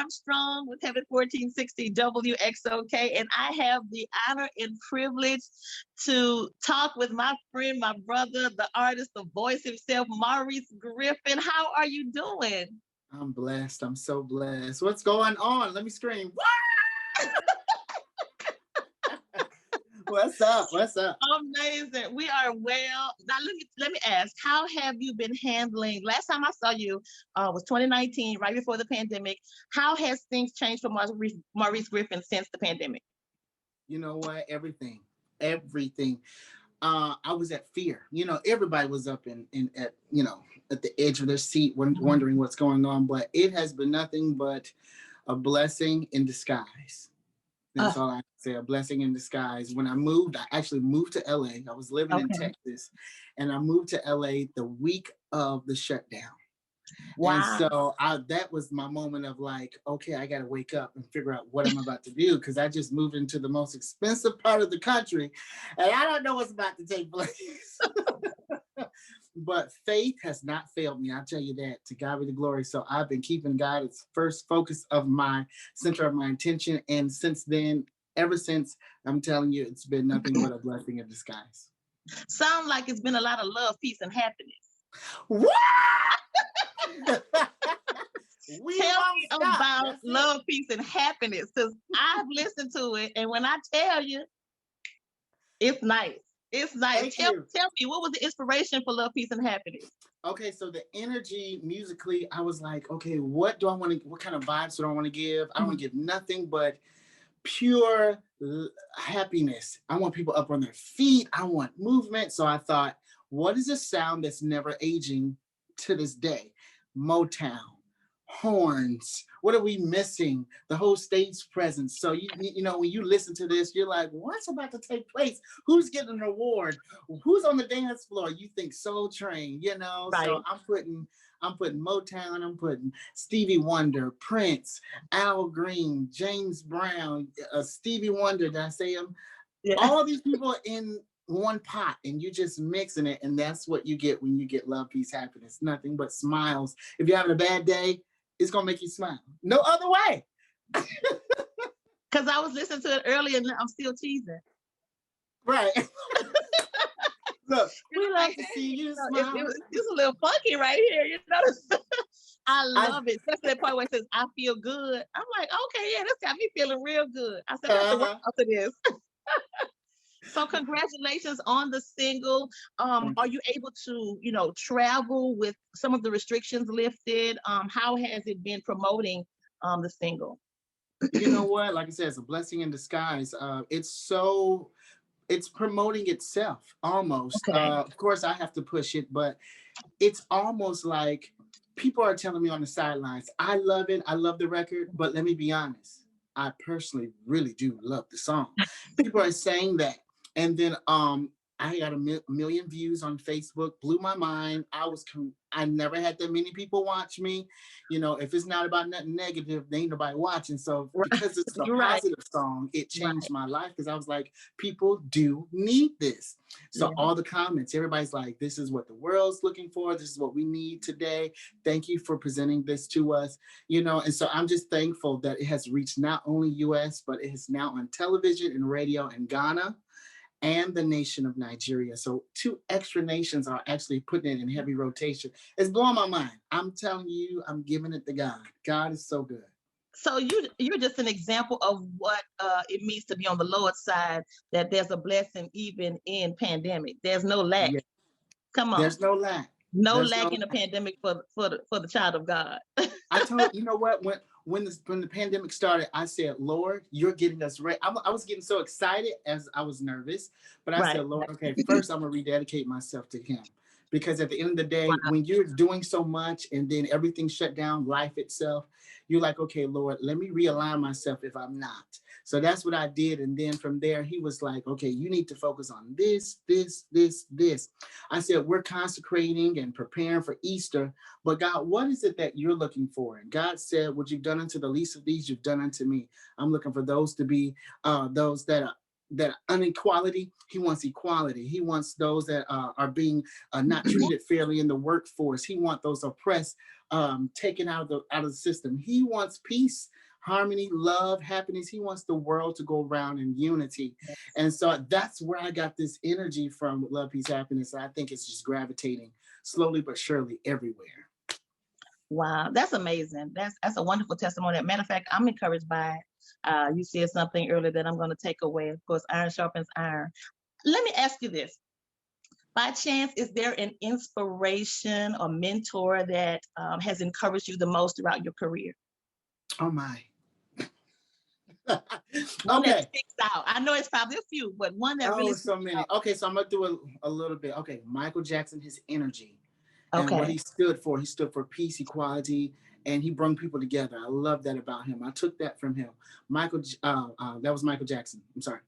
Armstrong with Heaven 1460 WXOK, and I have the honor and privilege to talk with my friend, my brother, the artist, the voice himself, Maurice Griffin. How are you doing? I'm blessed. I'm so blessed. What's going on? Let me scream. What's up? What's up? Amazing. We are well. Now let me ask, how have you been handling? Last time I saw you was 2019, right before the pandemic. How has things changed for Maurice Griffin since the pandemic? You know what? Everything. I was at fear. Everybody was up in at the edge of their seat, wondering what's going on. But it has been nothing but a blessing in disguise. That's all I can say. A blessing in disguise. When I moved, I actually moved to LA. I was living in Texas, and I moved to LA the week of the shutdown. Wow. And so that was my moment of like, okay, I got to wake up and figure out what I'm about to do, because I just moved into the most expensive part of the country, and I don't know what's about to take place. But faith has not failed me. I'll tell you that. To God be the glory. So I've been keeping God as first focus of my center of my attention. And since then, ever since, I'm telling you, it's been nothing but a blessing in disguise. Sound like it's been a lot of love, peace, and happiness. What? Tell me about love, peace, and happiness, because I've listened to it, and when I tell you, it's nice. It's nice. Tell me, what was the inspiration for love, peace, and happiness? Okay, so the energy musically, I was like, okay, what kind of vibes do I want to give? I don't want to give nothing but pure happiness. I want people up on their feet. I want movement. So I thought, what is a sound that's never aging to this day? Motown, horns. What are we missing? The whole stage presence. So you know, when you listen to this, you're like, what's about to take place? Who's getting an award? Who's on the dance floor? You think Soul Train, Right. So I'm putting Motown, I'm putting Stevie Wonder, Prince, Al Green, James Brown, Stevie Wonder, did I say him? Yeah. All these people in one pot, and you just mixing it, and that's what you get when you get love, peace, happiness. Nothing but smiles. If you're having a bad day, it's gonna make you smile. No other way. Because I was listening to it earlier, and I'm still teasing. Right. Look, we like to see you smile. It's a little funky right here, I love it. Especially that part where it says, I feel good. I'm like, okay, yeah, that's got me feeling real good. I said, I have to work after this. So congratulations on the single. Are you able to, travel with some of the restrictions lifted? How has it been promoting the single? You know what? Like I said, it's a blessing in disguise. It's promoting itself almost. Okay. Of course, I have to push it, but it's almost like people are telling me on the sidelines, I love it. I love the record, but let me be honest. I personally really do love the song. People are saying that. And then I got a million views on Facebook, blew my mind. I never had that many people watch me. If it's not about nothing negative, there ain't nobody watching. So because it's a positive song, it changed my life, because I was like, people do need this. So all the comments, everybody's like, this is what the world's looking for. This is what we need today. Thank you for presenting this to us. And so I'm just thankful that it has reached not only US, but it is now on television and radio in Ghana and the nation of Nigeria. So 2 extra nations are actually putting it in heavy rotation. It's blowing my mind. I'm telling you, I'm giving it to God. God is so good. So you're just an example of what it means to be on the Lord side, that there's a blessing even in pandemic. There's no lack. Yeah. Come on. There's no lack. No lack in a pandemic for the child of God. I told you know what, when the pandemic started, I said, Lord, you're getting us ready. I was getting so excited as I was nervous, but I said, Lord, okay, first I'm gonna rededicate myself to Him. Because at the end of the day, when you're doing so much and then everything shut down, life itself, you're like, okay, Lord, let me realign myself if I'm not. So that's what I did. And then from there, He was like, okay, you need to focus on this, this, this, this. I said, we're consecrating and preparing for Easter, but God, what is it that you're looking for? And God said, what you've done unto the least of these, you've done unto me. I'm looking for those to be those that that inequality. He wants equality. He wants those that are being not treated fairly in the workforce. He wants those oppressed taken out of the system. He wants peace, harmony, love, happiness. He wants the world to go around in unity. And so that's where I got this energy from, love, peace, happiness. I think it's just gravitating slowly but surely everywhere. Wow, that's amazing. That's a wonderful testimony. Matter of fact, I'm encouraged by it. You said something earlier that I'm going to take away. Of course, iron sharpens iron. Let me ask you this. By chance, is there an inspiration or mentor that has encouraged you the most throughout your career? Oh my. One that sticks out. I know it's probably a few, but one that really so many. Out. Okay, so I'm gonna do a little bit. Okay, Michael Jackson, his energy. And what he stood for peace, equality, and he brought people together. I love that about him. I took that from him. That was Michael Jackson. I'm sorry.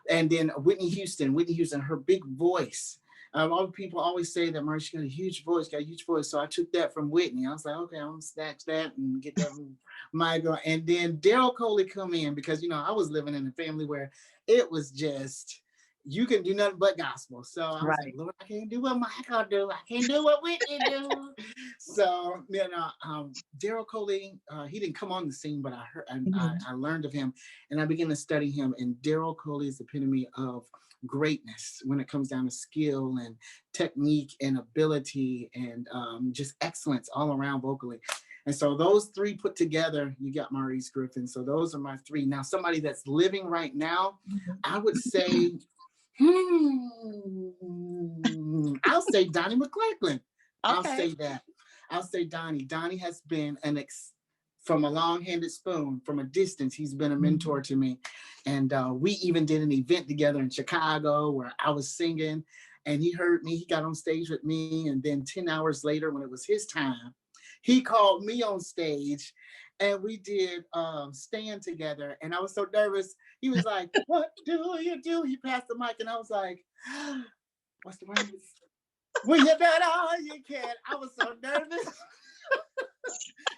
And then Whitney Houston, her big voice. All people always say that Maurice got a huge voice. So I took that from Whitney. I was like, okay, I'm gonna snatch that and get that from Michael. And then Daryl Coley come in because, I was living in a family where it was just, you can do nothing but gospel. So I was like, Lord, I can't do what Michael do. I can't do what Whitney do. So, Daryl Coley, he didn't come on the scene, but I heard, and I learned of him, and I began to study him. And Daryl Coley is the epitome of greatness when it comes down to skill and technique and ability and just excellence all around vocally. And so those three put together, you got Maurice Griffin. So those are my three. Now, somebody that's living right now, I would say, I'll say Donnie McClurkin. I'll say that. I'll say Donnie. Donnie has been from a long-handed spoon, from a distance, he's been a mentor to me. And we even did an event together in Chicago where I was singing, and he heard me. He got on stage with me. And then 10 hours later, when it was his time, he called me on stage, and we did stand together. And I was so nervous. He was like, "What do you do?" He passed the mic, and I was like, "What's the word? Well, you better all you can." I was so nervous.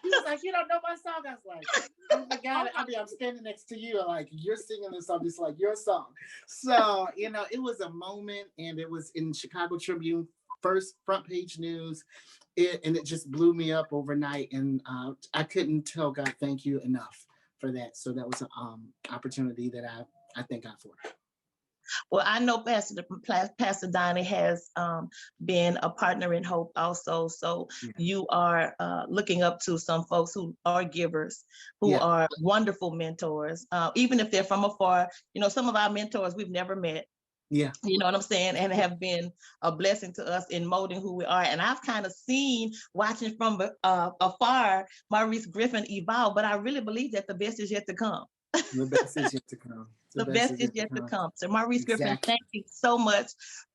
He was like, "You don't know my song." I was like, "Oh my God." I'm standing next to you, like, you're singing this song. It's like your song. So, it was a moment, and it was in Chicago Tribune, first front page news. And it just blew me up overnight. And I couldn't tell God thank you enough for that. So that was an opportunity that I thank God for. Well, I know Pastor Donnie has been a partner in Hope also. So you are looking up to some folks who are givers, who are wonderful mentors, even if they're from afar. Some of our mentors we've never met. Yeah. You know what I'm saying? And have been a blessing to us in molding who we are. And I've kind of seen, watching from afar, Maurice Griffin evolve, but I really believe that the best is yet to come. The best is yet to come. The best is yet to come. So Maurice Griffin, thank you so much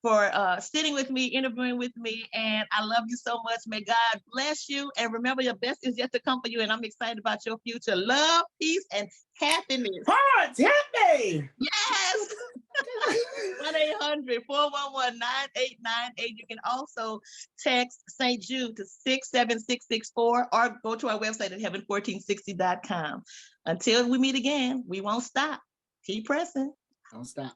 for sitting with me, interviewing with me. And I love you so much. May God bless you. And remember, your best is yet to come for you. And I'm excited about your future. Love, peace, and happiness. Hearts, happy. Yes. 1-800-411-9898. You can also text St. Jude to 67664 or go to our website at Heaven1460.com. Until we meet again, we won't stop. Keep pressing. Don't stop.